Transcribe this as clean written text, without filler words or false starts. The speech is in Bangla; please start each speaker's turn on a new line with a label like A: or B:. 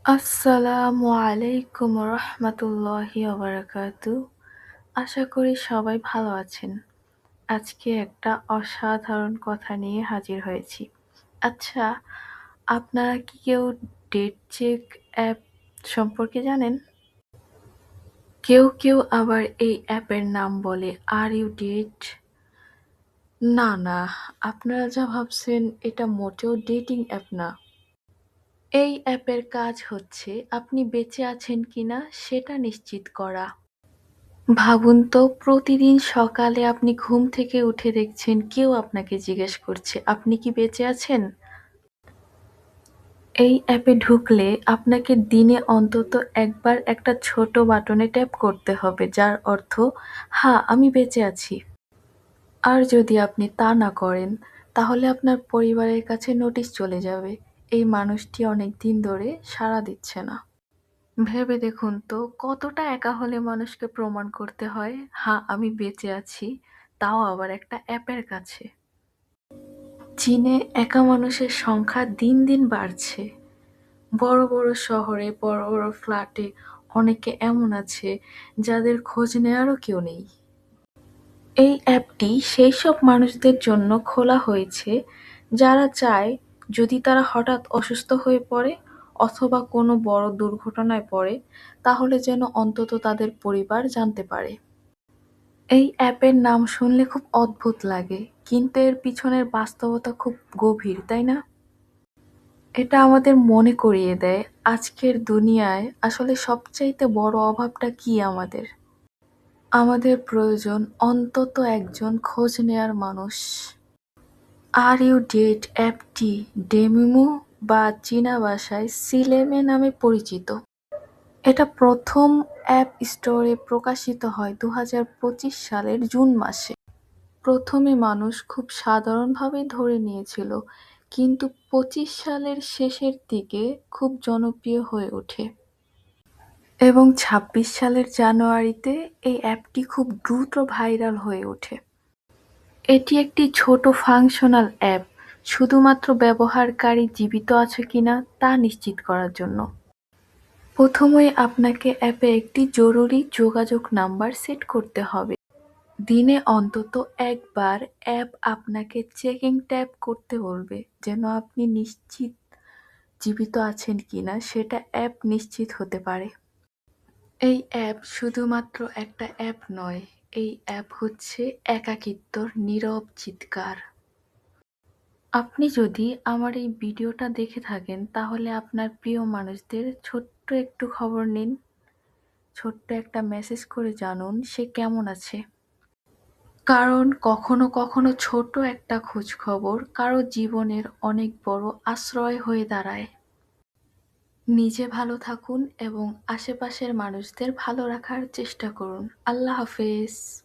A: আসসালামু আলাইকুম রহমতুল্লাহি ওবারাকাতু। আশা করি সবাই ভালো আছেন। আজকে একটা অসাধারণ কথা নিয়ে হাজির হয়েছি। আচ্ছা, আপনারা কি কেউ ডেট চেক অ্যাপ সম্পর্কে জানেন? কেউ কেউ আবার এই অ্যাপের নাম বলে আর ইউ ডেট। না না, আপনারা যা ভাবছেন এটা মোটেও ডেটিং অ্যাপ না। এই অ্যাপের কাজ হচ্ছে আপনি বেঁচে আছেন কিনা সেটা নিশ্চিত করা। ভাবুন তো, প্রতিদিন সকালে আপনি ঘুম থেকে উঠে দেখছেন কেউ আপনাকে জিজ্ঞেস করছে আপনি কি বেঁচে আছেন। এই অ্যাপে ঢুকলে আপনাকে দিনে অন্তত একবার একটা ছোট বাটনে ট্যাপ করতে হবে যার অর্থ হ্যাঁ আমি বেঁচে আছি। আর যদি আপনি তা না করেন তাহলে আপনার পরিবারের কাছে নোটিশ চলে যাবে এই মানুষটি অনেক দিন ধরে সাড়া দিচ্ছে না। ভেবে দেখুন তো, কতটা একা হলে মানুষকে প্রমাণ করতে হয় হ্যাঁ আমি বেঁচে আছি, তাও আবার একটা অ্যাপের কাছে। চীনে একা মানুষের সংখ্যা দিন দিন বাড়ছে। বড় বড় শহরে বড় বড় ফ্ল্যাটে অনেকে এমন আছে যাদের খোঁজ নেওয়ারও কেউ নেই। এই অ্যাপটি সেই সব মানুষদের জন্য খোলা হয়েছে যারা চায় যদি তারা হঠাৎ অসুস্থ হয়ে পড়ে অথবা কোনো বড় দুর্ঘটনায় পড়ে তাহলে যেন অন্তত তাদের পরিবার জানতে পারে। এই অ্যাপের নাম শুনলে খুব অদ্ভুত লাগে, কিন্তু এর পিছনের বাস্তবতা খুব গভীর, তাই না? এটা আমাদের মনে করিয়ে দেয় আজকের দুনিয়ায় আসলে সবচাইতে বড় অভাবটা কি আমাদের। আমাদের প্রয়োজন অন্তত একজন খোঁজ নেয়ার মানুষ। আর ইউ ডেট অ্যাপটি ডেমিমো বা চীনা ভাষায় সিলেমে নামে পরিচিত। এটা প্রথম অ্যাপ স্টোরে প্রকাশিত হয় ২০২৫ সালের জুন মাসে। প্রথমে মানুষ খুব সাধারণভাবেই ধরে নিয়েছিল, কিন্তু ২৫ সালের শেষের দিকে খুব জনপ্রিয় হয়ে ওঠে। এবং ২৬ সালের জানুয়ারিতে এই অ্যাপটি খুব দ্রুত ভাইরাল হয়ে ওঠে। এটি একটি ছোট ফাংশনাল অ্যাপ, শুধুমাত্র ব্যবহারকারী জীবিত আছে কিনা তা নিশ্চিত করার জন্য। প্রথমেই আপনাকে অ্যাপে একটি জরুরি যোগাযোগ নাম্বার সেট করতে হবে। দিনে অন্তত একবার অ্যাপ আপনাকে চেকিং ট্যাপ করতে বলবে যেন আপনি নিশ্চিত জীবিত আছেন কিনা সেটা অ্যাপ নিশ্চিত হতে পারে। এই অ্যাপ শুধুমাত্র একটা অ্যাপ নয়, এই অ্যাপ হচ্ছে একাকিত্বর নীরব চিৎকার। আপনি যদি আমার এই ভিডিওটা দেখে থাকেন তাহলে আপনার প্রিয় মানুষদের ছোট্ট একটু খবর নিন, ছোট্ট একটা মেসেজ করে জানুন সে কেমন আছে। কারণ কখনো কখনো ছোট একটা খোঁজখবর কারো জীবনের অনেক বড় আশ্রয় হয়ে দাঁড়ায়। নিজে ভালো থাকুন এবং আশেপাশের মানুষদের ভালো রাখার চেষ্টা করুন। আল্লাহ হাফেজ।